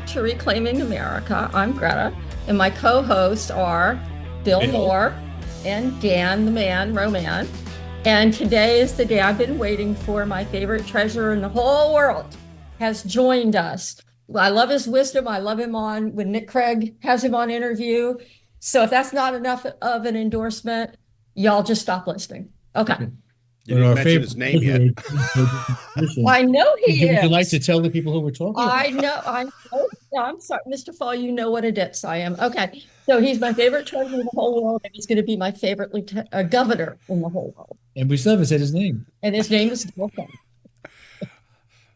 to Reclaiming America. I'm Greta, and my co-hosts are Bill Moore and Dan, the man, Roman. And today is the day I've been waiting for. My favorite treasurer in the whole world has joined us. I love his wisdom. I love him on when Nick Craig has him on interview. So if that's not enough of an endorsement, y'all just stop listening. Okay. You didn't mention his name yet. I know he is. Would you like to tell the people who we're talking about? I know. No, I'm sorry, Mr. Fall, you know what a ditz I am. Okay. So he's my favorite treasurer in the whole world, and he's going to be my favorite governor in the whole world. And we still haven't said his name. And his name is Dale Folwell.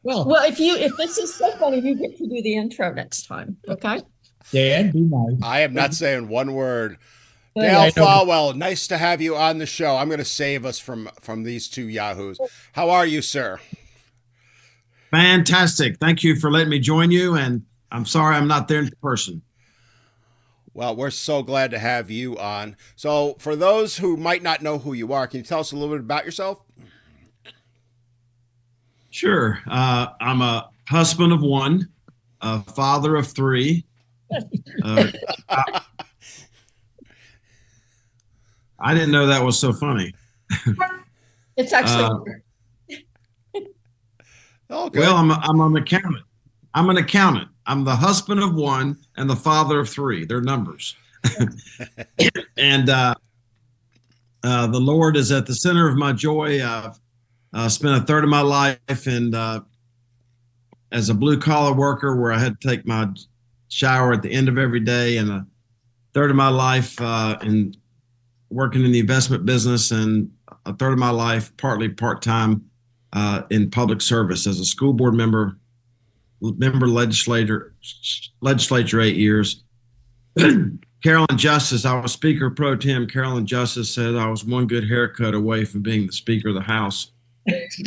Well, if this is so funny, you get to do the intro next time. Okay. Dan, be nice. I am not saying one word. Yeah, Dale Folwell, nice to have you on the show. I'm going to save us from these two yahoos. How are you, sir? Fantastic. Thank you for letting me join you, and I'm sorry I'm not there in person. Well, we're so glad to have you on. So for those who might not know who you are, can you tell us a little bit about yourself? Sure. I'm a husband of one, a father of three. I didn't know that was so funny. It's actually Oh, good. Well, I'm an accountant. I'm an accountant. I'm the husband of one and the father of three. They're numbers. And the Lord is at the center of my joy. I've spent a third of my life as a blue collar worker, where I had to take my shower at the end of every day, and a third of my life in working in the investment business, and a third of my life partly part-time in public service as a school board member legislature 8 years. Carolyn Justice, I was Speaker Pro Tem. Carolyn Justice said I was one good haircut away from being the Speaker of the House.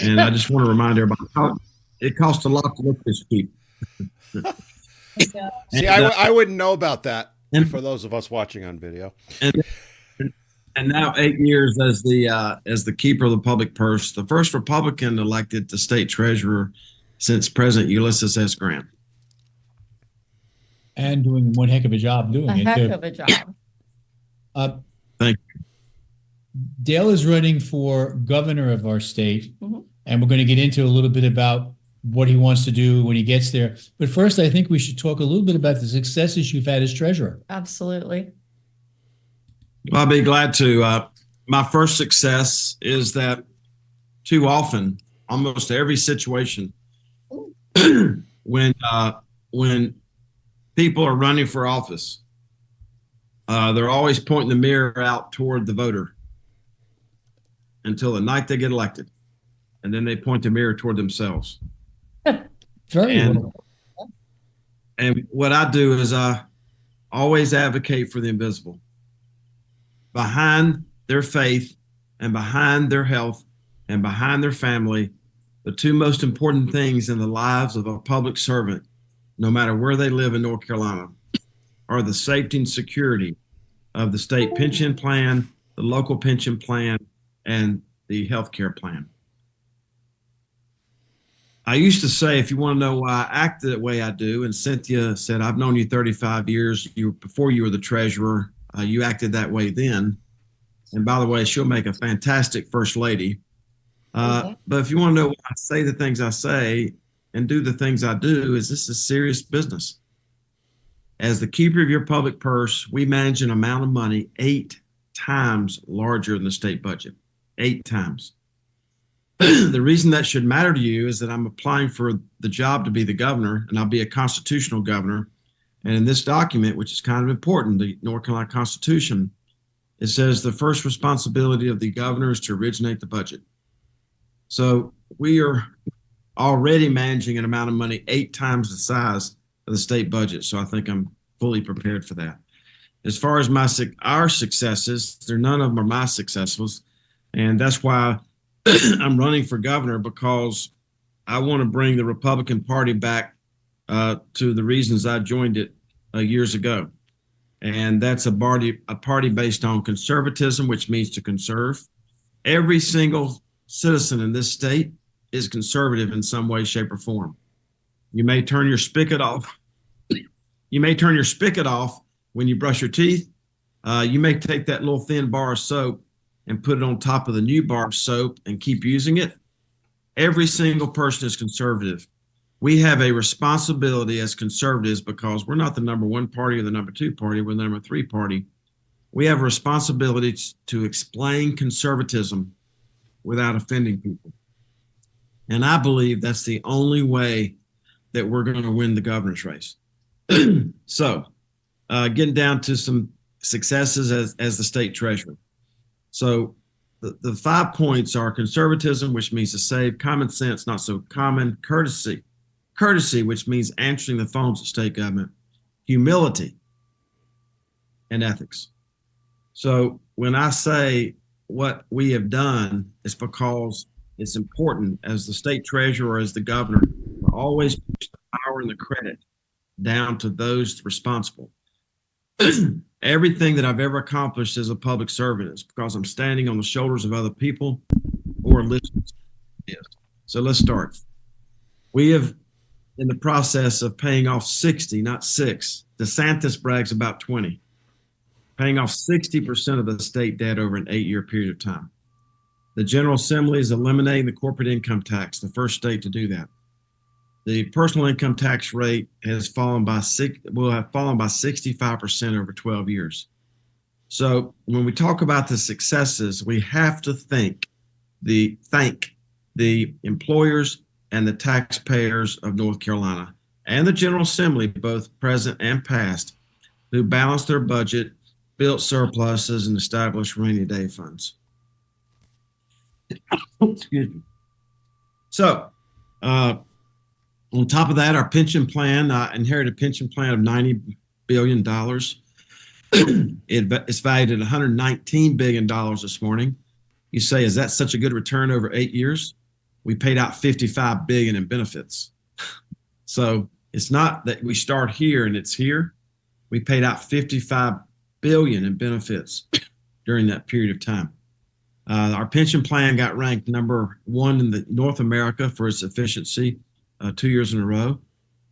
And I just want to remind everybody, it costs a lot to look this cheap. See, I wouldn't know about that for those of us watching on video. And now 8 years as the keeper of the public purse, the first Republican elected to state treasurer since President Ulysses S. Grant. And doing one heck of a job doing it. A heck of a job. Thank you. Dale is running for governor of our state, and we're going to get into a little bit about what he wants to do when he gets there. But first, I think we should talk a little bit about the successes you've had as treasurer. Absolutely. Well, I'll be glad to. My first success is that too often, almost every situation, when people are running for office, they're always pointing the mirror out toward the voter until the night they get elected, and then they point the mirror toward themselves. And what I do is I always advocate for the invisible. Behind their faith and behind their health and behind their family, the two most important things in the lives of a public servant, no matter where they live in North Carolina, are the safety and security of the state pension plan, the local pension plan, and the health care plan. I used to say, if you want to know why I act the way I do, and Cynthia said, I've known you 35 years, before you were the treasurer, you acted that way then. And by the way, she'll make a fantastic first lady. But if you want to know why I say the things I say and do the things I do, is this is serious business. As the keeper of your public purse, we manage an amount of money 8 times larger than the state budget. 8 times. The reason that should matter to you is that I'm applying for the job to be the governor, and I'll be a constitutional governor. And in this document, which is kind of important, the North Carolina Constitution, it says the first responsibility of the governor is to originate the budget. So we are already managing an amount of money 8 times the size of the state budget. So I think I'm fully prepared for that. As far as our successes, none of them are my successes. And that's why I'm running for governor, because I want to bring the Republican Party back to the reasons I joined it years ago. And that's a party based on conservatism, which means to conserve. Every single citizen in this state is conservative in some way, shape, or form. You may turn your spigot off You may turn your spigot off when you brush your teeth. You may take that little thin bar of soap and put it on top of the new bar of soap and keep using it. Every single person is conservative. We have a responsibility as conservatives because we're not the number one party or the number two party, we're the number three party. We have a responsibility to explain conservatism without offending people. And I believe that's the only way that we're going to win the governor's race. So, getting down to some successes as the state treasurer. So, the 5 points are conservatism, which means to save, common sense, not so common, courtesy, which means answering the phones of state government, humility, and ethics. So when I say what we have done, it's because it's important as the state treasurer, as the governor, to always push the power and the credit down to those responsible. Everything that I've ever accomplished as a public servant is because I'm standing on the shoulders of other people or listening to this. So let's start. We have, in the process of paying off 60, not 6. DeSantis brags about 20. Paying off 60% of the state debt over an 8-year period of time. The General Assembly is eliminating the corporate income tax, the first state to do that. The personal income tax rate has fallen by 65% over 12 years. So when we talk about the successes, we have to thank the employers and the taxpayers of North Carolina and the General Assembly, both present and past, who balanced their budget, built surpluses, and established rainy day funds. Excuse me. So, on top of that, our pension plan, I inherited a pension plan of $90 billion. It's valued at $119 billion this morning. You say, is that such a good return over 8 years? We paid out $55 billion in benefits. So it's not that we start here and it's here. We paid out $55 billion in benefits during that period of time. Our pension plan got ranked number 1 in the North America for its efficiency 2 years in a row.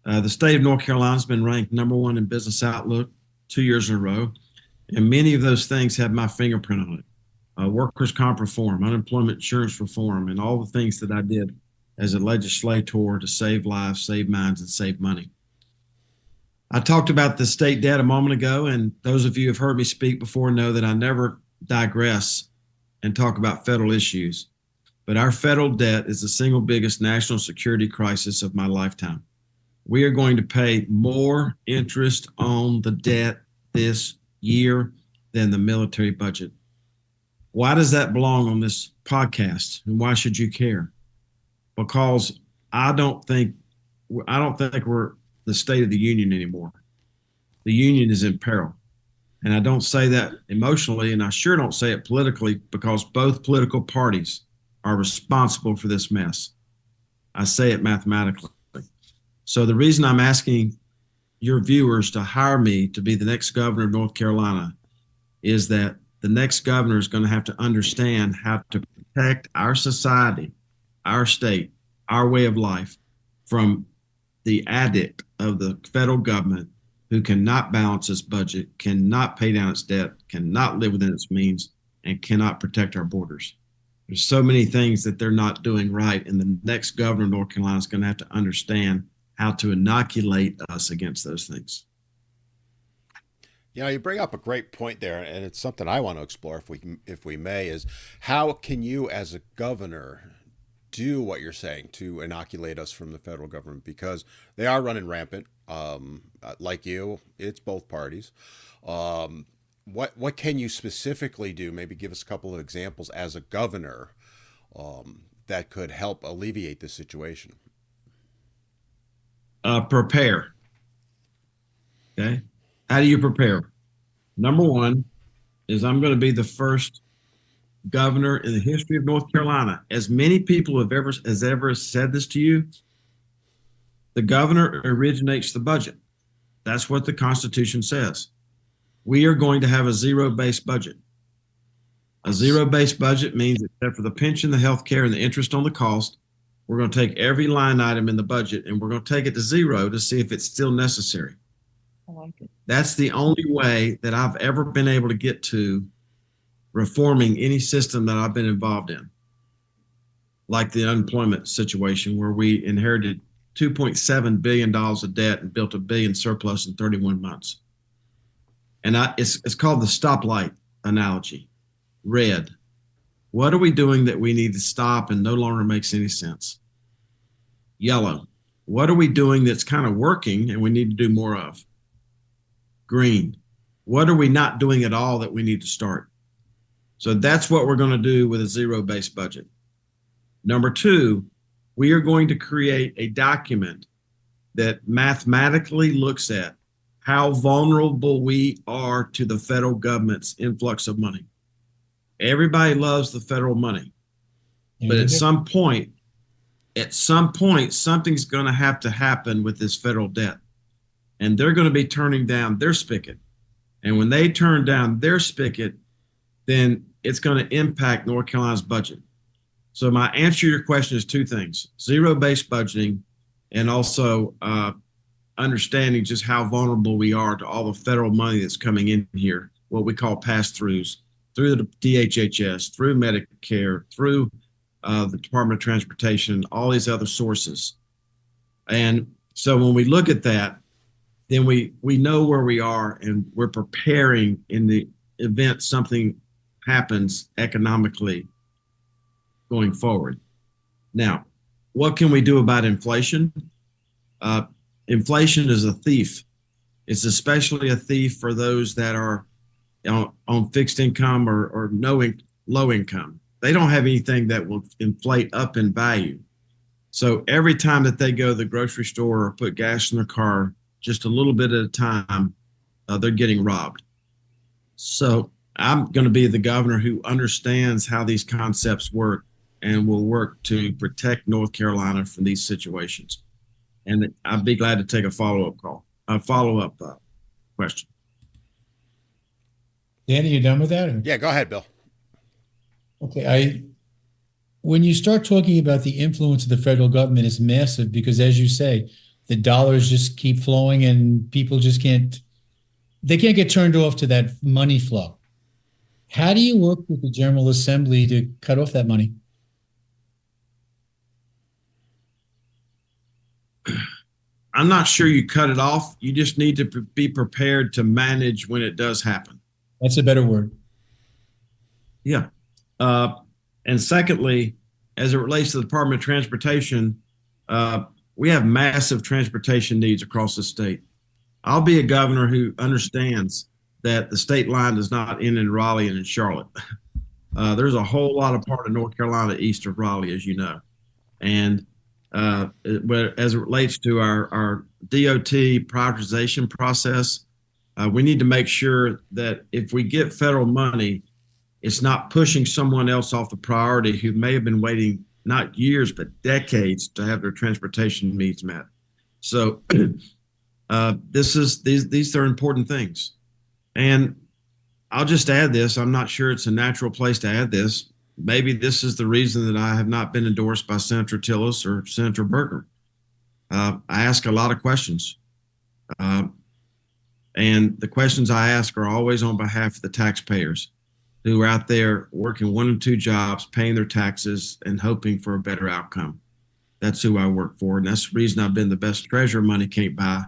The state of North Carolina has been ranked number 1 in Business Outlook 2 years in a row. And many of those things have my fingerprint on it. Workers' comp reform, unemployment insurance reform, and all the things that I did as a legislator to save lives, save minds, and save money. I talked about the state debt a moment ago, and those of you who have heard me speak before know that I never digress and talk about federal issues. But our federal debt is the single biggest national security crisis of my lifetime. We are going to pay more interest on the debt this year than the military budget. Why does that belong on this podcast, and why should you care? Because I don't think we're the state of the union anymore. The union is in peril. And I don't say that emotionally, and I sure don't say it politically, because both political parties are responsible for this mess. I say it mathematically. So the reason I'm asking your viewers to hire me to be the next governor of North Carolina is that the next governor is going to have to understand how to protect our society, our state, our way of life from the addict of the federal government who cannot balance its budget, cannot pay down its debt, cannot live within its means, and cannot protect our borders. There's so many things that they're not doing right, and the next governor of North Carolina is going to have to understand how to inoculate us against those things. You know, you bring up a great point there, and it's something I want to explore, if we may, is how can you as a governor do what you're saying to inoculate us from the federal government, because they are running rampant. Like you, it's both parties. What can you specifically do? Maybe give us a couple of examples as a governor that could help alleviate this situation. Prepare. Okay. How do you prepare? Number 1 is I'm going to be the first governor in the history of North Carolina. As many people have ever said this to you, the governor originates the budget. That's what the Constitution says. We are going to have a zero-based budget. A zero-based budget means, except for the pension, the health care, and the interest on the cost, we're going to take every line item in the budget and we're going to take it to zero to see if it's still necessary. I like it. That's the only way that I've ever been able to get to reforming any system that I've been involved in, like the unemployment situation where we inherited $2.7 billion of debt and built $1 billion surplus in 31 months. And it's called the stoplight analogy. Red. What are we doing that we need to stop and no longer makes any sense? Yellow. What are we doing that's kind of working and we need to do more of? Green. What are we not doing at all that we need to start? So that's what we're going to do with a zero-based budget. Number two, we are going to create a document that mathematically looks at how vulnerable we are to the federal government's influx of money. Everybody loves the federal money, but at some point, something's going to have to happen with this federal debt, and they're going to be turning down their spigot. And when they turn down their spigot, then it's going to impact North Carolina's budget. So my answer to your question is two things: zero-based budgeting, and also understanding just how vulnerable we are to all the federal money that's coming in here, what we call pass-throughs, through the DHHS, through Medicare, through the Department of Transportation, all these other sources. And so when we look at that, then we know where we are and we're preparing in the event something happens economically going forward. Now, what can we do about inflation? Inflation is a thief. It's especially a thief for those that are on fixed income or low income. They don't have anything that will inflate up in value. So every time that they go to the grocery store or put gas in their car, just a little bit at a time, they're getting robbed. So I'm going to be the governor who understands how these concepts work and will work to protect North Carolina from these situations. And I'd be glad to take a follow-up question. Danny, you done with that? Or? Yeah, go ahead, Bill. Okay, when you start talking about the influence of the federal government, it's massive because, as you say, the dollars just keep flowing and people just can't get turned off to that money flow. How do you work with the General Assembly to cut off that money? I'm not sure you cut it off. You just need to be prepared to manage when it does happen. That's a better word. Yeah. And secondly, as it relates to the Department of Transportation, we have massive transportation needs across the state. I'll be a governor who understands that the state line does not end in Raleigh and in Charlotte. There's a whole lot of part of North Carolina east of Raleigh, as you know. And but as it relates to our DOT prioritization process, we need to make sure that if we get federal money, it's not pushing someone else off the priority who may have been waiting not years, but decades to have their transportation needs met. So these are important things. And I'll just add this. I'm not sure it's a natural place to add this. Maybe this is the reason that I have not been endorsed by Senator Tillis or Senator Berger. I ask a lot of questions. And the questions I ask are always on behalf of the taxpayers who are out there working 1 and 2 jobs, paying their taxes and hoping for a better outcome. That's who I work for. And that's the reason I've been the best treasurer money can't buy.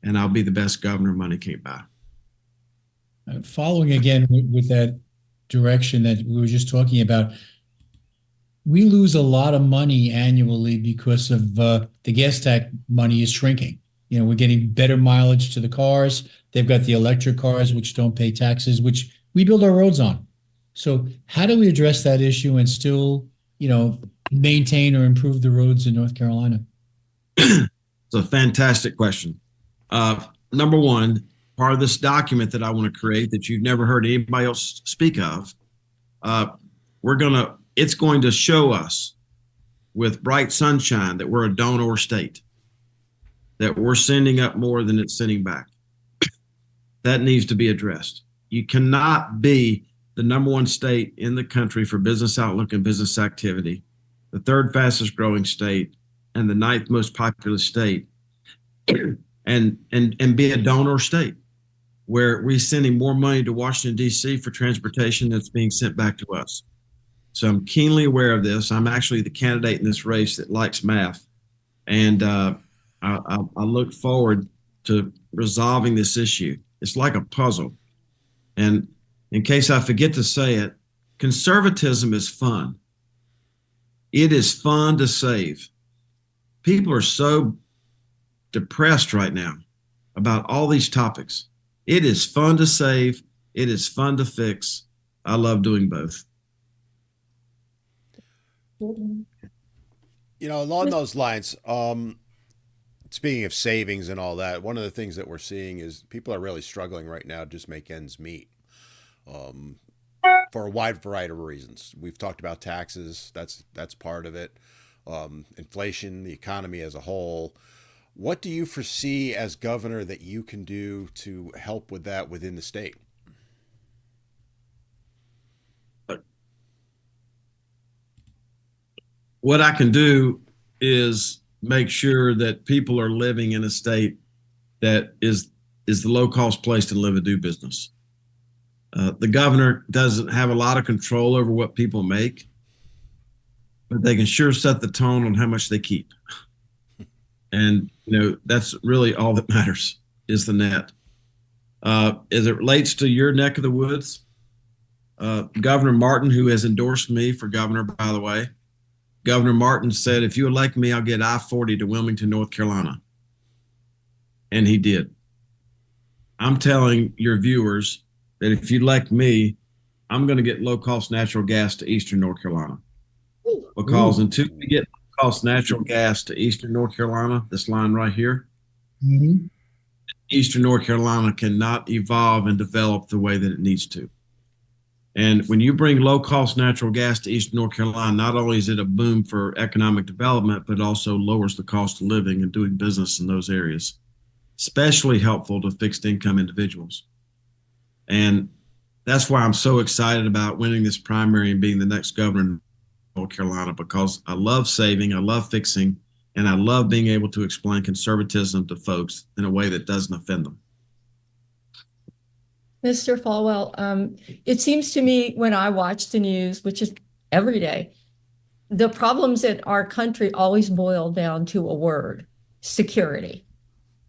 And I'll be the best governor money can't buy. Following again with that direction that we were just talking about, we lose a lot of money annually because of the gas tax money is shrinking. You know, we're getting better mileage to the cars. They've got the electric cars, which don't pay taxes, which we build our roads on. So how do we address that issue and still, maintain or improve the roads in North Carolina? It's a fantastic question. Number one, part of this document that I want to create that you've never heard anybody else speak of, it's going to show us with bright sunshine that we're a donor state, that we're sending up more than it's sending back. That needs to be addressed. You cannot be the number 1 state in the country for business outlook and business activity, the 3rd fastest growing state, and the 9th most populous state, and be a donor state where we're sending more money to Washington, D.C. for transportation that's being sent back to us. So I'm keenly aware of this. I'm actually the candidate in this race that likes math. And I look forward to resolving this issue. It's like a puzzle. And in case I forget to say it, conservatism is fun. It is fun to save. People are so depressed right now about all these topics. It is fun to save. It is fun to fix. I love doing both. Along those lines, speaking of savings and all that, one of the things that we're seeing is people are really struggling right now to just make ends meet, for a wide variety of reasons. We've talked about taxes. That's part of it. Inflation, the economy as a whole. What do you foresee as governor that you can do to help with that within the state? What I can do is make sure that people are living in a state that is the low-cost place to live and do business. The governor doesn't have a lot of control over what people make, but they can sure set the tone on how much they keep. And, that's really all that matters is the net. As it relates to your neck of the woods, Governor Martin, who has endorsed me for governor, by the way, Governor Martin said, if you elect me, I'll get I-40 to Wilmington, North Carolina. And he did. I'm telling your viewers that if you elect me, I'm going to get low-cost natural gas to Eastern North Carolina. Because until we get low-cost natural gas to Eastern North Carolina, this line right here, Eastern North Carolina cannot evolve and develop the way that it needs to. And when you bring low-cost natural gas to Eastern North Carolina, not only is it a boom for economic development, but also lowers the cost of living and doing business in those areas. Especially helpful to fixed-income individuals. And that's why I'm so excited about winning this primary and being the next governor of North Carolina, because I love saving, I love fixing, and I love being able to explain conservatism to folks in a way that doesn't offend them. Mr. Folwell, it seems to me when I watch the news, which is every day, the problems in our country always boil down to a word: security.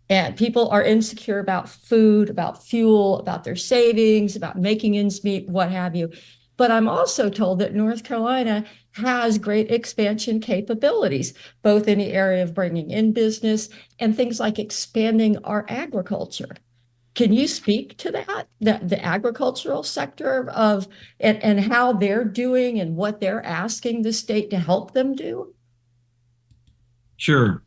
And people are insecure about food, about fuel, about their savings, about making ends meet, what have you. But I'm also told that North Carolina has great expansion capabilities, both in the area of bringing in business and things like expanding our agriculture. Can you speak to that, the agricultural sector and how they're doing and what they're asking the state to help them do? Sure.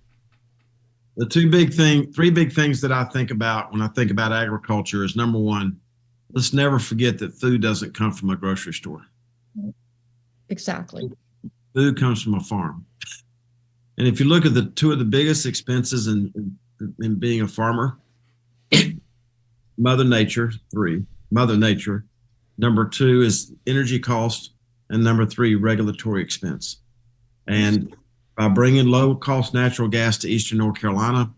The three big things that I think about when I think about agriculture is, number one, let's never forget that food doesn't come from a grocery store. Exactly. Food comes from a farm. And if you look at the two of the biggest expenses in being a farmer, Mother Nature. Number two is energy cost. And number three, regulatory expense. And by bringing low-cost natural gas to Eastern North Carolina,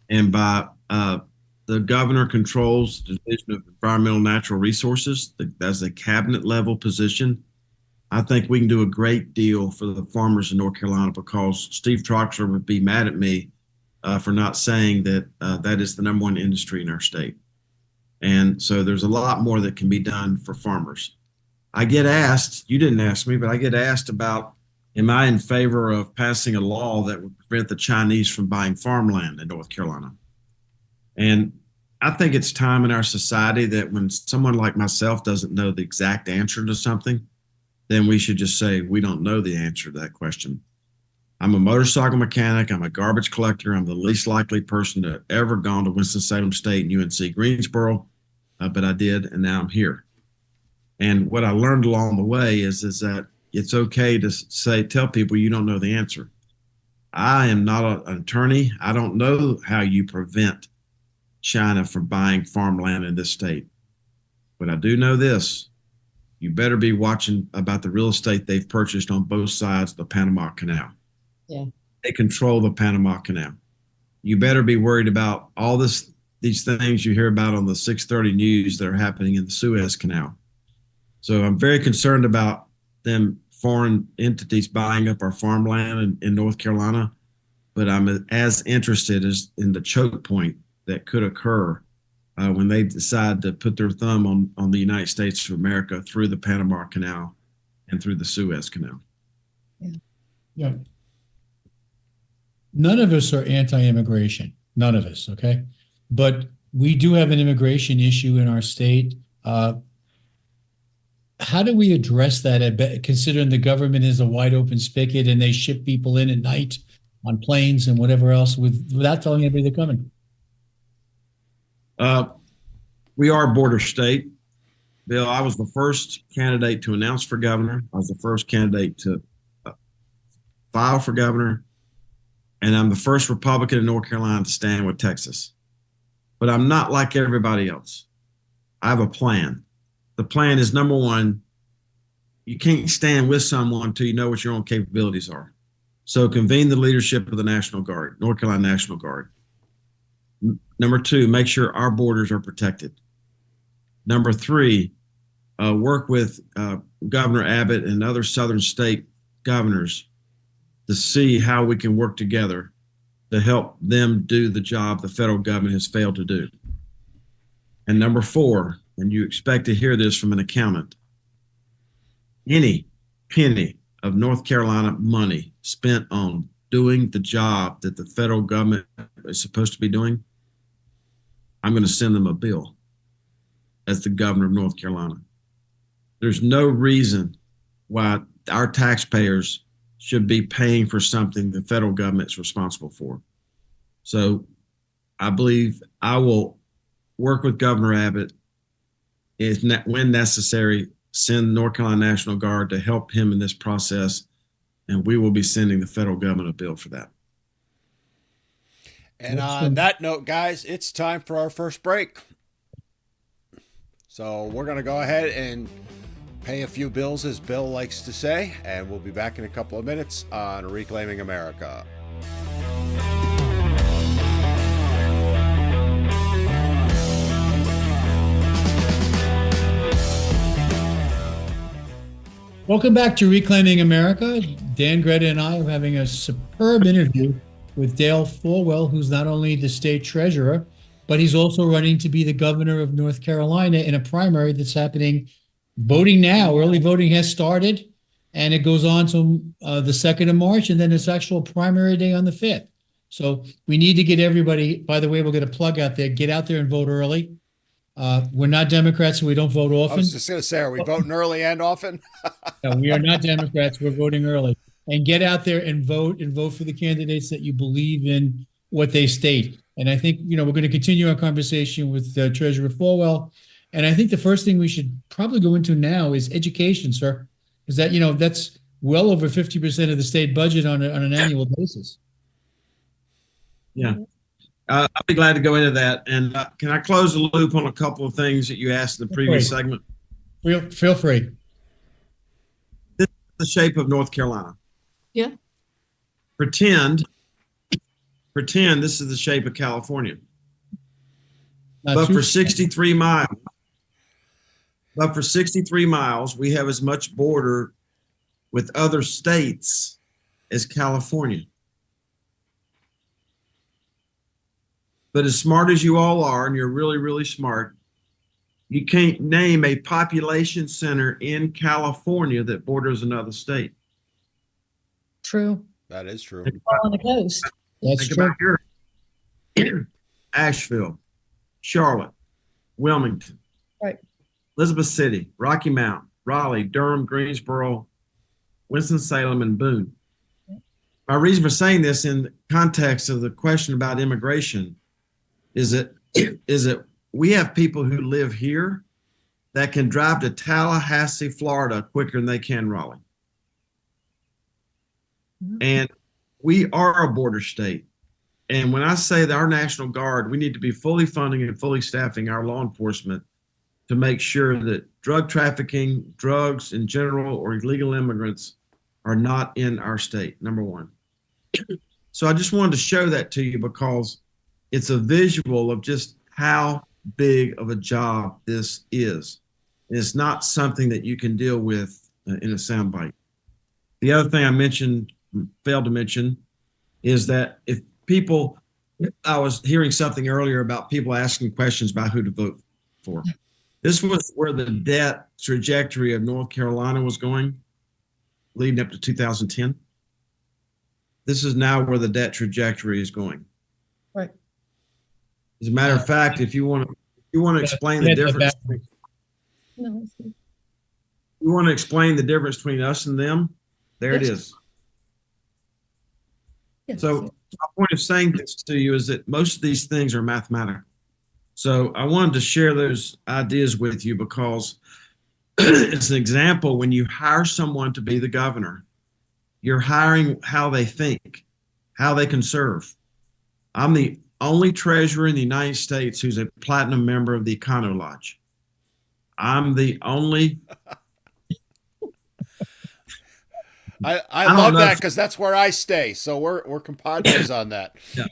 and by the governor controls the Division of Environmental Natural Resources, that's a cabinet-level position, I think we can do a great deal for the farmers in North Carolina, because Steve Troxler would be mad at me for not saying that that is the number one industry in our state. And so there's a lot more that can be done for farmers. I get asked, you didn't ask me, but I get asked about, am I in favor of passing a law that would prevent the Chinese from buying farmland in North Carolina? And I think it's time in our society that when someone like myself doesn't know the exact answer to something, then we should just say, we don't know the answer to that question. I'm a motorcycle mechanic. I'm a garbage collector. I'm the least likely person to have ever gone to Winston-Salem State and UNC Greensboro, but I did, and now I'm here. And what I learned along the way is that it's okay to tell people you don't know the answer. I am not an attorney. I don't know how you prevent China from buying farmland in this state. But I do know this: you better be watching about the real estate they've purchased on both sides of the Panama Canal. Yeah. They control the Panama Canal. you better be worried about all these things you hear about on the 6:30 news that are happening in the Suez Canal. So I'm very concerned about them foreign entities buying up our farmland in North Carolina, but I'm as interested as in the choke point that could occur when they decide to put their thumb on the United States of America through the Panama Canal and through the Suez Canal. Yeah. None of us are anti-immigration. None of us, okay? But we do have an immigration issue in our state. How do we address that, considering the government is a wide open spigot and they ship people in at night on planes and whatever else without telling anybody they're coming? We are a border state. Bill, I was the first candidate to announce for governor. I was the first candidate to file for governor. And I'm the first Republican in North Carolina to stand with Texas. But I'm not like everybody else. I have a plan. The plan is, number one, you can't stand with someone until you know what your own capabilities are. So convene the leadership of the National Guard, North Carolina National Guard. Number two, make sure our borders are protected. Number three, work with Governor Abbott and other southern state governors to see how we can work together to help them do the job the federal government has failed to do. And number four, and you expect to hear this from an accountant, any penny of North Carolina money spent on doing the job that the federal government is supposed to be doing, I'm going to send them a bill as the governor of North Carolina. There's no reason why our taxpayers should be paying for something the federal government is responsible for. So I believe I will work with Governor Abbott, when necessary, send the North Carolina National Guard to help him in this process, and we will be sending the federal government a bill for that. And on that note, guys, it's time for our first break. So we're going to go ahead and pay a few bills, as Bill likes to say, and we'll be back in a couple of minutes on Reclaiming America. Welcome back to Reclaiming America. Dan, Greta, and I are having a superb interview with Dale Folwell, who's not only the state treasurer, but he's also running to be the governor of North Carolina in a primary that's happening. Voting now, early voting has started, and it goes on to the 2nd of March, and then it's actual primary day on the 5th. So we need to get everybody, by the way, we'll get a plug out there, get out there and vote early. We're not Democrats, so we don't vote often. I was just going to say, are we voting early and often? No, we are not Democrats. We're voting early. And get out there and vote for the candidates that you believe in what they state. And I think, we're going to continue our conversation with Treasurer Folwell. And I think the first thing we should probably go into now is education, sir. Because that's well over 50% of the state budget on an annual basis. Yeah. I'll be glad to go into that. And can I close the loop on a couple of things that you asked in the previous segment? Feel free. This is the shape of North Carolina. Yeah. Pretend this is the shape of California. But for 63 miles, we have as much border with other states as California. But as smart as you all are, and you're really, really smart, you can't name a population center in California that borders another state. True. That is true. All on the coast. That's Think true. about here. Asheville, Charlotte, Wilmington, Right. Elizabeth City, Rocky Mount, Raleigh, Durham, Greensboro, Winston-Salem, and Boone. My reason for saying this in the context of the question about immigration is that we have people who live here that can drive to Tallahassee, Florida quicker than they can Raleigh. And we are a border state. And when I say that our National Guard, we need to be fully funding and fully staffing our law enforcement to make sure that drug trafficking, drugs in general, or illegal immigrants are not in our state, number one. So I just wanted to show that to you because it's a visual of just how big of a job this is. It's not something that you can deal with in a soundbite. The other thing failed to mention, is that if people, I was hearing something earlier about people asking questions about who to vote for. This was where the debt trajectory of North Carolina was going, leading up to 2010. This is now where the debt trajectory is going. Right. As a matter of fact, if you want to explain the difference, No, you want to explain the difference between us and them, there it is. yes. So my point of saying this to you is that most of these things are mathematical. So I wanted to share those ideas with you because it's an example. When you hire someone to be the governor, you're hiring how they think, how they can serve. I'm the only treasurer in the United States who's a platinum member of the Econo Lodge. I'm the only. I love that because that's where I stay. So we're compadres on that. Yeah.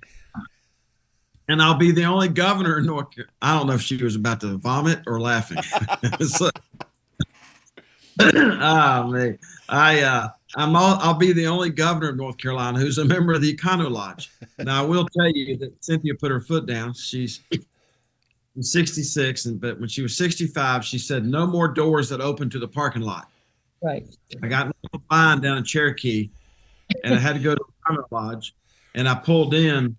And I'll be the only governor in North Carolina. I don't know if she was about to vomit or laughing. So, man. I'll be the only governor of North Carolina who's a member of the Econo Lodge. Now, I will tell you that Cynthia put her foot down. She's 66, but when she was 65, she said no more doors that open to the parking lot. Right. I got a fine down in Cherokee, and I had to go to the Econo Lodge, and I pulled in,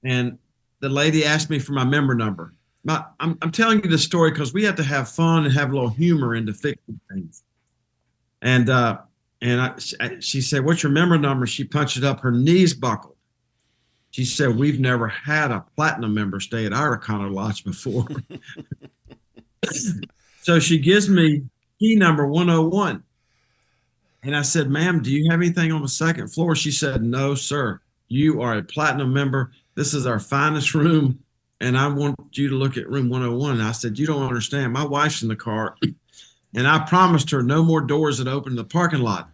and the lady asked me for my member number. I'm telling you this story because we have to have fun and have a little humor into fixing things. And she said, "What's your member number?" She punched it up. Her knees buckled. She said, "We've never had a platinum member stay at our Econo Lodge before." So she gives me key number 101. And I said, "Ma'am, do you have anything on the second floor?" She said, "No, sir. You are a platinum member. This is our finest room, and I want you to look at room 101. And I said, "You don't understand. My wife's in the car, and I promised her no more doors that open in the parking lot."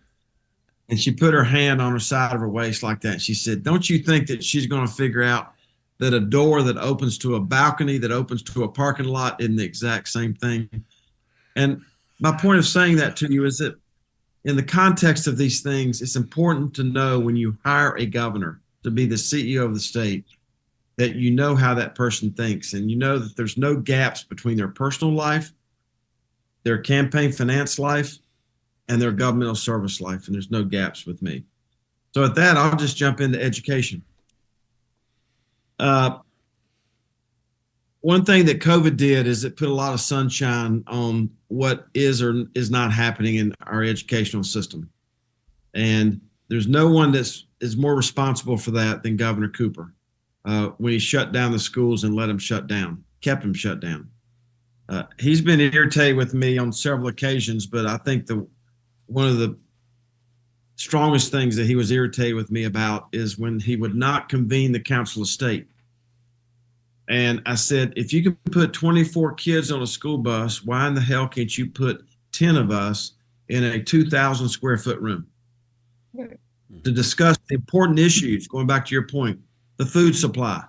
And she put her hand on her side of her waist like that. She said, "Don't you think that she's going to figure out that a door that opens to a balcony that opens to a parking lot isn't the exact same thing?" And my point of saying that to you is that in the context of these things, it's important to know when you hire a governor to be the CEO of the state, that you know how that person thinks, and you know that there's no gaps between their personal life, their campaign finance life, and their governmental service life, and there's no gaps with me. So at that, I'll just jump into education. One thing that COVID did is it put a lot of sunshine on what is or is not happening in our educational system. And there's no one that is more responsible for that than Governor Cooper. When he shut down the schools and let them shut down, kept them shut down. He's been irritated with me on several occasions, but I think one of the strongest things that he was irritated with me about is when he would not convene the Council of State. And I said, if you can put 24 kids on a school bus, why in the hell can't you put 10 of us in a 2,000 square foot room to discuss the important issues, going back to your point, the food supply,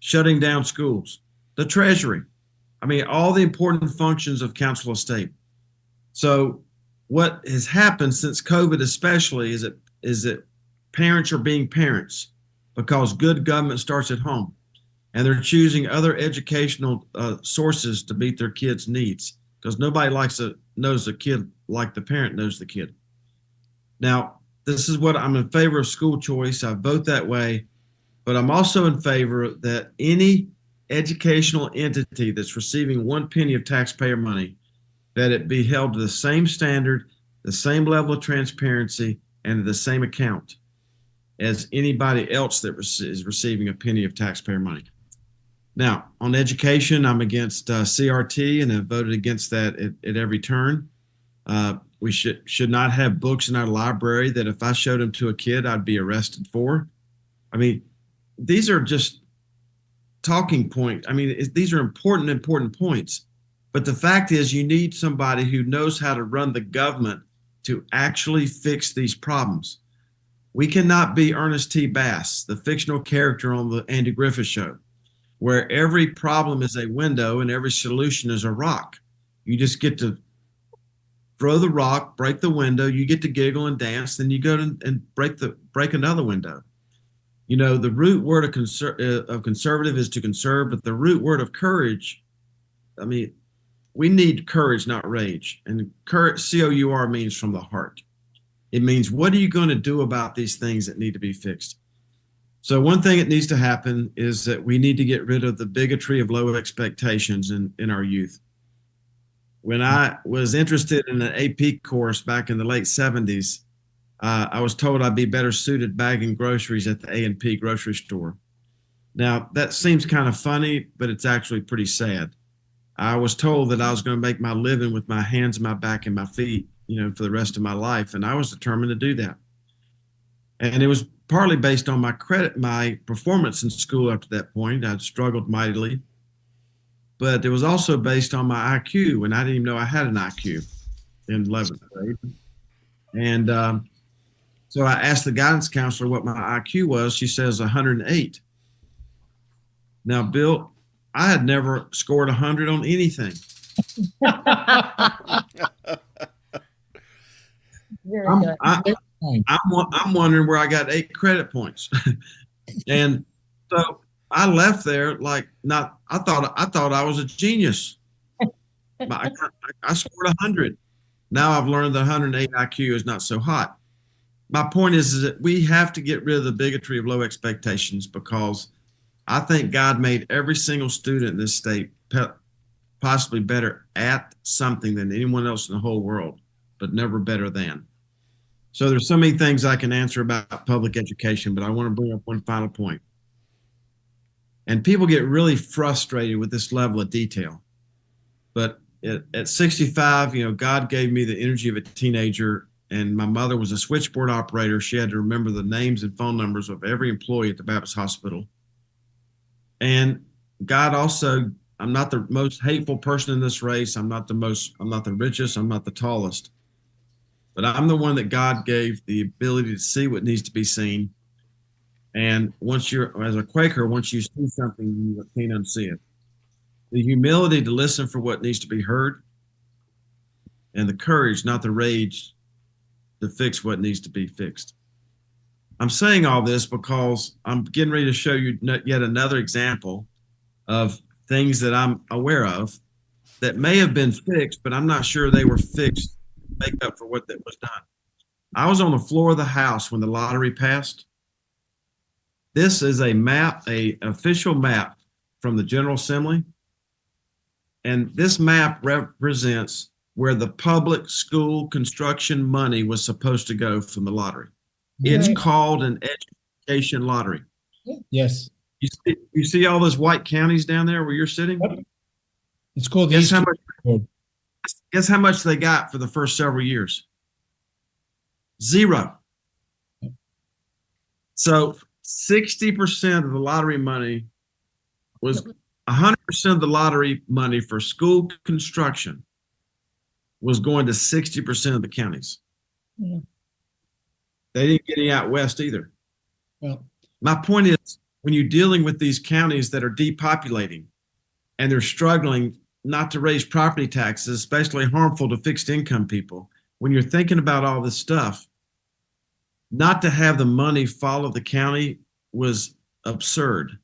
shutting down schools, the Treasury. I mean, all the important functions of Council of State. So what has happened since COVID especially is that parents are being parents because good government starts at home. And they're choosing other educational sources to meet their kids' needs because nobody knows the kid like the parent knows the kid. Now, this is what I'm in favor of school choice. I vote that way, but I'm also in favor that any educational entity that's receiving 1 penny of taxpayer money, that it be held to the same standard, the same level of transparency, and the same account as anybody else that is receiving a penny of taxpayer money. Now, on education, I'm against CRT and have voted against that at every turn. We should not have books in our library that if I showed them to a kid, I'd be arrested for. I mean, these are just talking points. I mean, these are important points. But the fact is you need somebody who knows how to run the government to actually fix these problems. We cannot be Ernest T. Bass, the fictional character on the Andy Griffith Show, where every problem is a window and every solution is a rock. You just get to throw the rock, break the window, you get to giggle and dance, then you go and break another window. You know, the root word of conservative is to conserve, but the root word of courage, I mean, we need courage, not rage. And courage, C-O-U-R, means from the heart. It means, what are you going to do about these things that need to be fixed? So one thing that needs to happen is that we need to get rid of the bigotry of low expectations in our youth. When I was interested in an AP course back in the late 70s, I was told I'd be better suited bagging groceries at the A&P grocery store. Now, that seems kind of funny, but it's actually pretty sad. I was told that I was going to make my living with my hands, my back, and my feet, you know, for the rest of my life, and I was determined to do that. And it was partly based on my performance in school up to that point. I'd struggled mightily, but it was also based on my IQ, and I didn't even know I had an IQ in 11th grade. And so I asked the guidance counselor what my IQ was. She says 108. Now, Bill, I had never scored 100 on anything. Very I'm, good. I'm wondering where I got 8 credit points. And so I left there like I thought I was a genius. I scored 100. Now I've learned that 108 IQ is not so hot. My point is that we have to get rid of the bigotry of low expectations, because I think God made every single student in this state possibly better at something than anyone else in the whole world, but never better than. So there's so many things I can answer about public education, but I want to bring up one final point. And people get really frustrated with this level of detail. But at 65, you know, God gave me the energy of a teenager, and my mother was a switchboard operator. She had to remember the names and phone numbers of every employee at the Baptist Hospital. And God also, I'm not the most hateful person in this race. I'm not the richest. I'm not the tallest. But I'm the one that God gave the ability to see what needs to be seen. And as a Quaker, once you see something, you can't unsee it. The humility to listen for what needs to be heard, and the courage, not the rage, to fix what needs to be fixed. I'm saying all this because I'm getting ready to show you yet another example of things that I'm aware of that may have been fixed, but I'm not sure they were fixed to make up for what that was done. I was on the floor of the House when the lottery passed. This is a map, an official map from the General Assembly. And this map represents where the public school construction money was supposed to go from the lottery. It's called an education lottery. Yes. You see all those white counties down there where you're sitting? Yep. It's called guess how much they got for the first several years? 0. So 60% of the lottery money was 100% of the lottery money for school construction was going to 60% of the counties. Yeah. They didn't get any out west either. Well, my point is, when you're dealing with these counties that are depopulating and they're struggling not to raise property taxes, especially harmful to fixed income people, when you're thinking about all this stuff, not to have the money follow the county was absurd.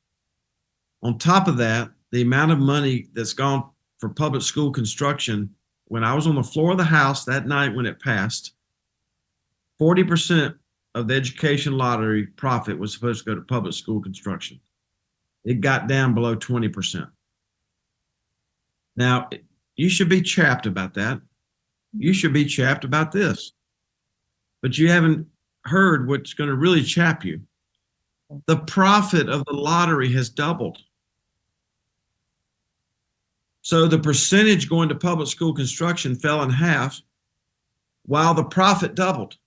On top of that, the amount of money that's gone for public school construction, when I was on the floor of the House that night when it passed, 40% of the education lottery profit was supposed to go to public school construction. It got down below 20%. Now, you should be chapped about that. You should be chapped about this. But you haven't heard what's going to really chap you. The profit of the lottery has doubled. So the percentage going to public school construction fell in half while the profit doubled.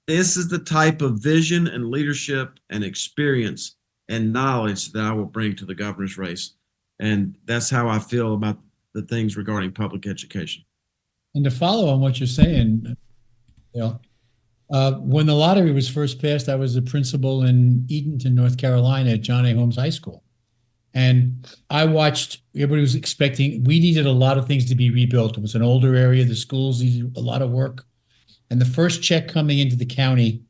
This is the type of vision and leadership and experience and knowledge that I will bring to the governor's race. And that's how I feel about the things regarding public education. And to follow on what you're saying, When the lottery was first passed, I was a principal in Eatonton, North Carolina at John A. Holmes High School. And I watched, everybody was expecting, we needed a lot of things to be rebuilt. It was an older area, the schools needed a lot of work. And the first check coming into the county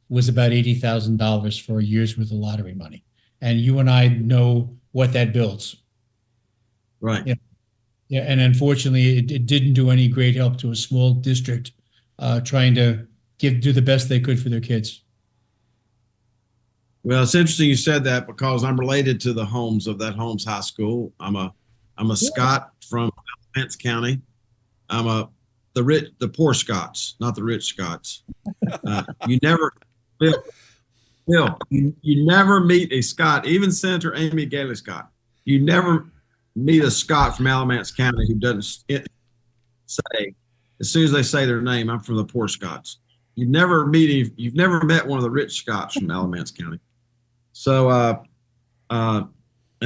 was about $80,000 for a year's worth of lottery money. And you and I know what that builds. Right. Yeah. Yeah. And unfortunately, it didn't do any great help to a small district trying to do the best they could for their kids. Well, it's interesting you said that because I'm related to the Holmes of that Holmes High School. I'm a Scott from Pence County. The poor Scots, not the rich Scots. You never, Bill, you never meet a Scott, even Senator Amy Gailey Scott. You never meet a Scott from Alamance County who doesn't say, as soon as they say their name, I'm from the poor Scots. You've never met one of the rich Scots from Alamance County. So, and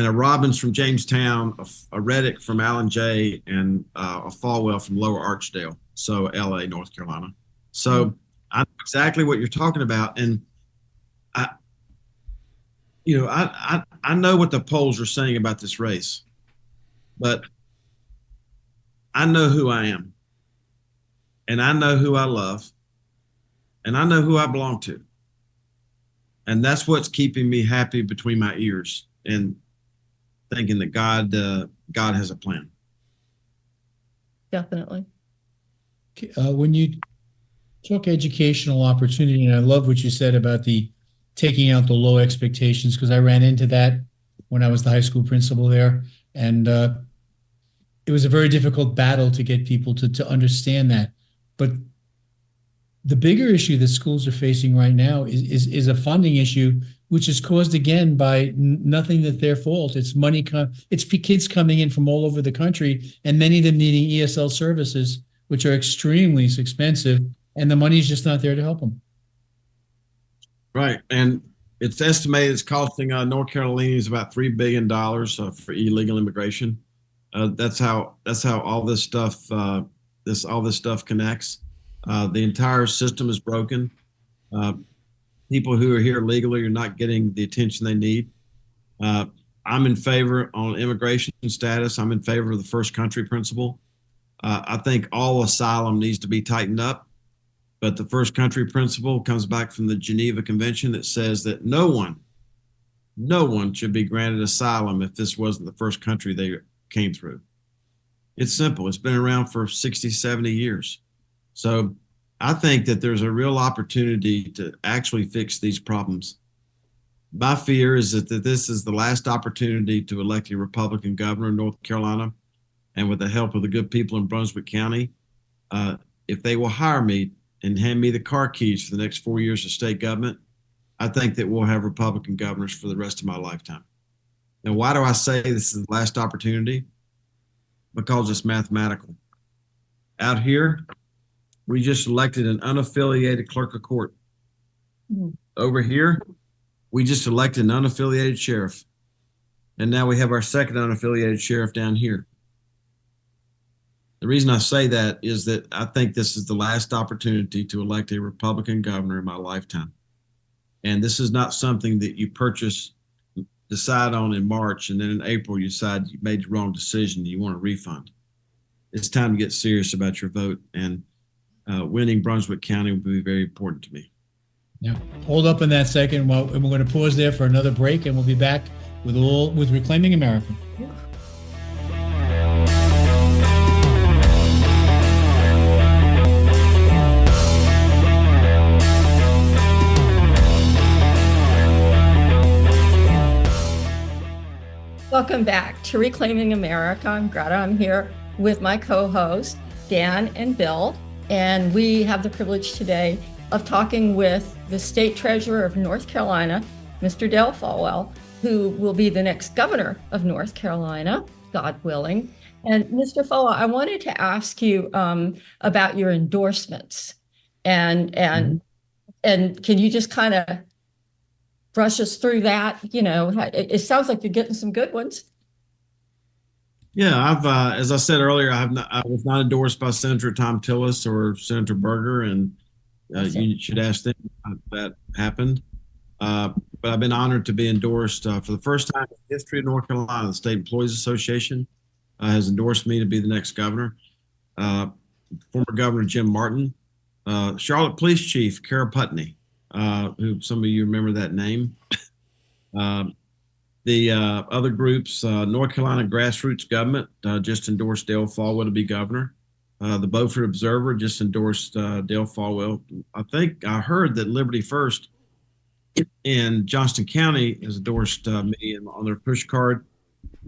a Robbins from Jamestown, a Reddick from Allen J, and a Folwell from Lower Archdale, so LA, North Carolina. So I know exactly what you're talking about, and I know what the polls are saying about this race, but I know who I am, and I know who I love, and I know who I belong to. And that's what's keeping me happy between my ears and thinking that God has a plan. Definitely. When you talk educational opportunity, and I love what you said about the taking out the low expectations, because I ran into that when I was the high school principal there. And it was a very difficult battle to get people to understand that. But the bigger issue that schools are facing right now is a funding issue, which is caused again by nothing that their fault. It's money. It's kids coming in from all over the country, and many of them needing ESL services, which are extremely expensive, and the money is just not there to help them. Right, and it's estimated it's costing North Carolinians about $3 billion for illegal immigration. That's how all this stuff connects. The entire system is broken. People who are here legally are not getting the attention they need. I'm in favor on immigration status. I'm in favor of the first country principle. I think all asylum needs to be tightened up, but the first country principle comes back from the Geneva Convention that says that no one should be granted asylum if this wasn't the first country they came through. It's simple. It's been around for 60, 70 years. So I think that there's a real opportunity to actually fix these problems. My fear is that this is the last opportunity to elect a Republican governor in North Carolina. And with the help of the good people in Brunswick County, if they will hire me and hand me the car keys for the next 4 years of state government, I think that we'll have Republican governors for the rest of my lifetime. Now, why do I say this is the last opportunity? Because it's mathematical. Out here, we just elected an unaffiliated clerk of court. Over here, we just elected an unaffiliated sheriff. And now we have our second unaffiliated sheriff down here. The reason I say that is that I think this is the last opportunity to elect a Republican governor in my lifetime. And this is not something that you decide on in March, and then in April you decide you made the wrong decision and you want a refund. It's time to get serious about your vote, and winning Brunswick County will be very important to me. Yeah. Hold up in that second. Well, and we're going to pause there for another break, and we'll be back with Reclaiming America. Welcome back to Reclaiming America. I'm Greta. I'm here with my co-hosts, Dan and Bill, and we have the privilege today of talking with the State Treasurer of North Carolina, Mr. Dale Folwell, who will be the next governor of North Carolina, God willing. And Mr. Folwell, I wanted to ask you about your endorsements, and can you just kind of brush us through that? You know, it sounds like you're getting some good ones. Yeah, I've, as I said earlier, I was not endorsed by Senator Tom Tillis or Senator Berger, and You should ask them how that happened. But I've been honored to be endorsed for the first time in the history of North Carolina. The State Employees Association has endorsed me to be the next governor. Former Governor Jim Martin, Charlotte Police Chief Kara Putney, who some of you remember that name. The other groups, North Carolina Grassroots Government just endorsed Dale Folwell to be governor. The Beaufort Observer just endorsed Dale Folwell. I think I heard that Liberty First in Johnston County has endorsed me on their push card,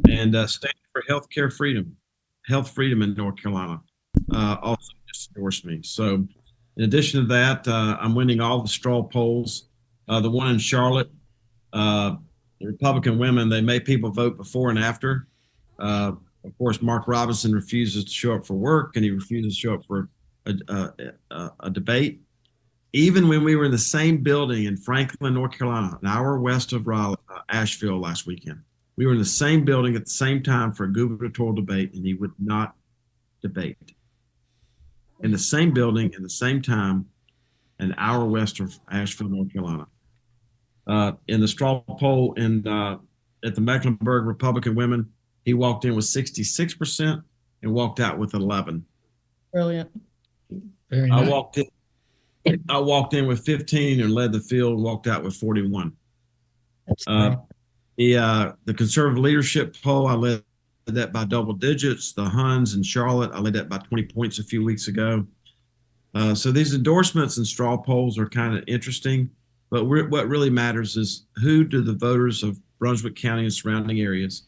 and standing for healthcare freedom, health freedom in North Carolina, also just endorsed me. So, in addition to that, I'm winning all the straw polls. The one in Charlotte, the Republican women, they make people vote before and after. Of course, Mark Robinson refuses to show up for work, and he refuses to show up for a debate. Even when we were in the same building in Franklin, North Carolina, an hour west of Raleigh, Asheville last weekend, we were in the same building at the same time for a gubernatorial debate, and he would not debate. In the same building, in the same time, an hour west of Asheville, North Carolina. In the straw poll at the Mecklenburg Republican women, he walked in with 66% and walked out with 11. Brilliant. Very nice. I walked in with 15 and led the field, walked out with 41. That's great. The conservative leadership poll, I led that by double digits. The Huns in Charlotte, I led that by 20 points a few weeks ago. So these endorsements and straw polls are kind of interesting, but what really matters is who do the voters of Brunswick County and surrounding areas,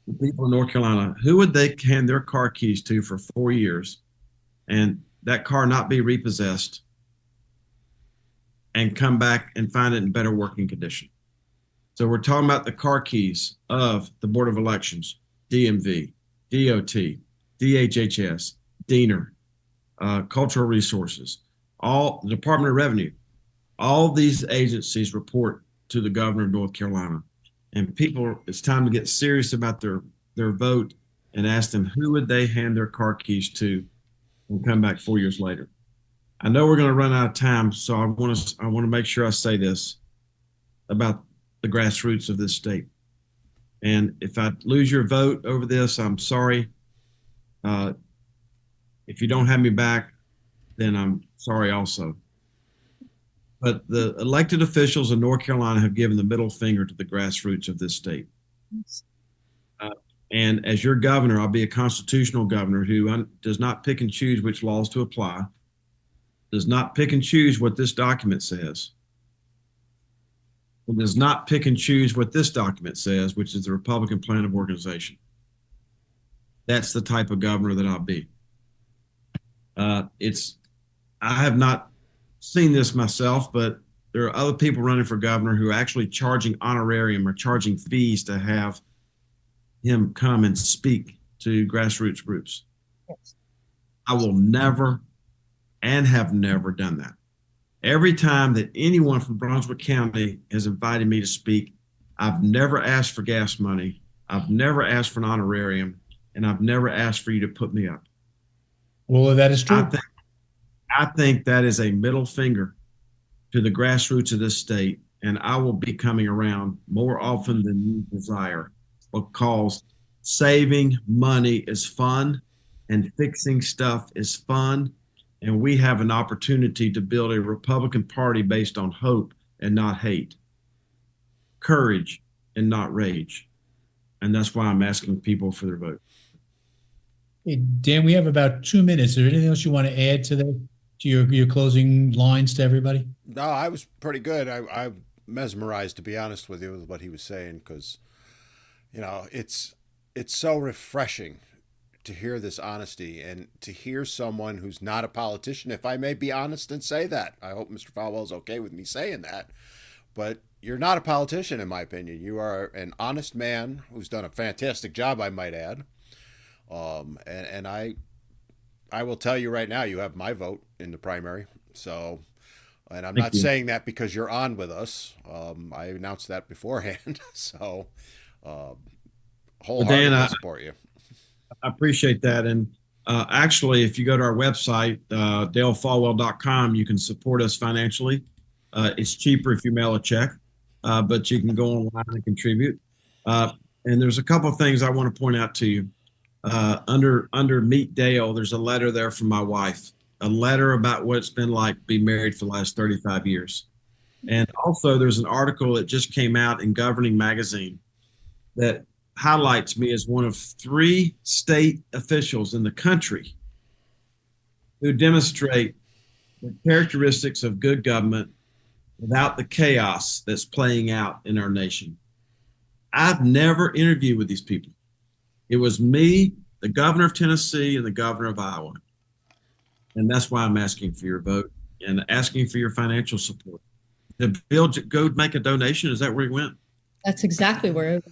the people in North Carolina, who would they hand their car keys to for 4 years and that car not be repossessed and come back and find it in better working condition? So we're talking about the car keys of the Board of Elections, DMV, DOT, DHHS, DENR, Cultural Resources, all the Department of Revenue. All these agencies report to the governor of North Carolina. And people, it's time to get serious about their vote and ask them who would they hand their car keys to and come back 4 years later. I know we're going to run out of time, so I want to make sure I say this about the grassroots of this state. And if I lose your vote over this, I'm sorry. If you don't have me back, then I'm sorry also. But the elected officials in North Carolina have given the middle finger to the grassroots of this state. And as your governor, I'll be a constitutional governor who does not pick and choose which laws to apply, does not pick and choose what this document says, and does not pick and choose what this document says, which is the Republican Plan of Organization. That's the type of governor that I'll be. I have not seen this myself, but there are other people running for governor who are actually charging honorarium or charging fees to have him come and speak to grassroots groups. Yes. I will never and have never done that. Every time that anyone from Brunswick County has invited me to speak, I've never asked for gas money. I've never asked for an honorarium, and I've never asked for you to put me up. Well, that is true. I think that is a middle finger to the grassroots of this state, and I will be coming around more often than you desire, because saving money is fun and fixing stuff is fun, and we have an opportunity to build a Republican Party based on hope and not hate, courage and not rage, and that's why I'm asking people for their vote. Hey, Dan, we have about 2 minutes. Is there anything else you want to add to your closing lines to everybody? No, I was pretty good. I mesmerized, to be honest with you, with what he was saying, because it's so refreshing to hear this honesty and to hear someone who's not a politician, if I may be honest and say that. I hope Mr. Falwell is okay with me saying that, but you're not a politician, in my opinion. You are an honest man who's done a fantastic job, I might add. And I will tell you right now, you have my vote in the primary. So, and I'm not saying that because you're on with us. I announced that beforehand. So, wholeheartedly support you. I appreciate that. And Actually, if you go to our website, dalefolwell.com, you can support us financially. It's cheaper if you mail a check, but you can go online and contribute. And there's a couple of things I want to point out to you. Under Meet Dale, there's a letter there from my wife, a letter about what it's been like to be married for the last 35 years. And also there's an article that just came out in Governing Magazine that highlights me as one of 3 state officials in the country who demonstrate the characteristics of good government without the chaos that's playing out in our nation. I've never interviewed with these people. It was me, the governor of Tennessee, and the governor of Iowa. And that's why I'm asking for your vote and asking for your financial support. Did Bill go make a donation? Is that where he went? That's exactly where it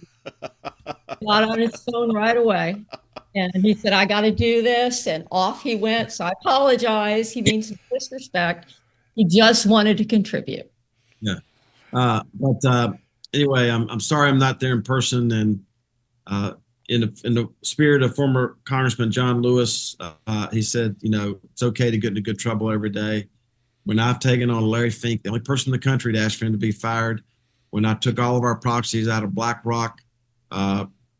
got on his phone right away. And he said, I got to do this. And off he went. So I apologize. He means disrespect. He just wanted to contribute. Yeah. But anyway, I'm sorry I'm not there in person. And in the spirit of former Congressman John Lewis, he said, it's okay to get into good trouble every day. When I've taken on Larry Fink, the only person in the country to ask for him to be fired, when I took all of our proxies out of BlackRock,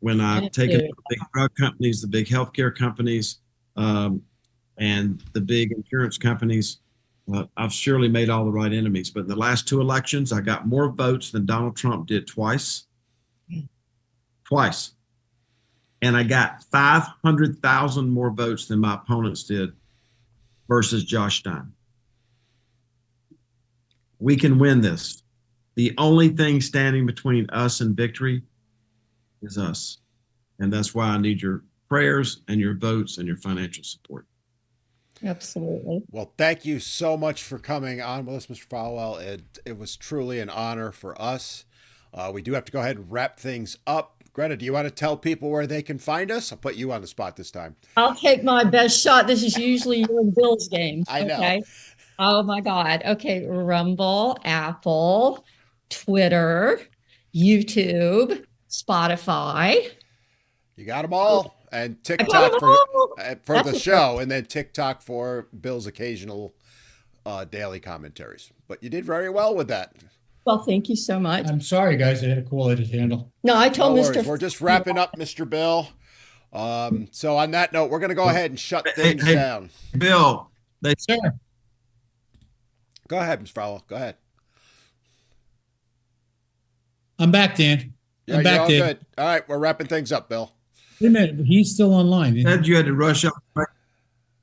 when I've taken the big drug companies, the big healthcare companies, and the big insurance companies, I've surely made all the right enemies. But in the last 2 elections, I got more votes than Donald Trump did twice. Twice. And I got 500,000 more votes than my opponents did versus Josh Stein. We can win this. The only thing standing between us and victory is us. And that's why I need your prayers and your votes and your financial support. Absolutely. Well, thank you so much for coming on with us, Mr. Folwell. It was truly an honor for us. We do have to go ahead and wrap things up. Greta, do you want to tell people where they can find us? I'll put you on the spot this time. I'll take my best shot. This is usually you and Bill's game. I know. Okay. Oh my God. Okay. Rumble, Apple, Twitter, YouTube, Spotify. You got them all. And TikTok for the show, and then TikTok for Bill's occasional daily commentaries. But you did very well with that. Well, thank you so much. I'm sorry, guys. I had a call I had to handle. No, I told No Mr. worries. We're just wrapping up, Mr. Bill. So on that note, we're going to go ahead and shut things down. Bill, Sir. Go ahead, Mr. Folwell. Go ahead. I'm back, Dan. Yeah, I'm back, you're all Dave. good. All right, we're wrapping things up, Bill. Wait a minute. He's still online. you said you had to rush off.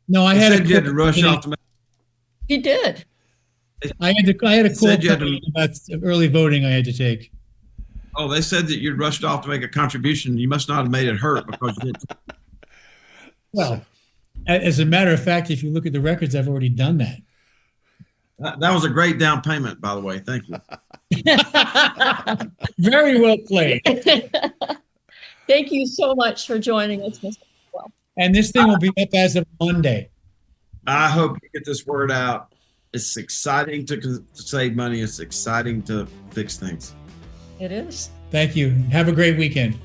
No, I You had said you had to rush off to make. He did. I had a call said you had to- about early voting I had to take. Oh, they said that you rushed off to make a contribution. You must not have made it hurt because you didn't. Well, as a matter of fact, if you look at the records, I've already done that. That was a great down payment, by the way. Thank you. Very well played. Thank you so much for joining us, Mr. Well. And this thing will be up as of Monday. I hope you get this word out. It's exciting to save money. It's exciting to fix things. It is. Thank you. Have a great weekend.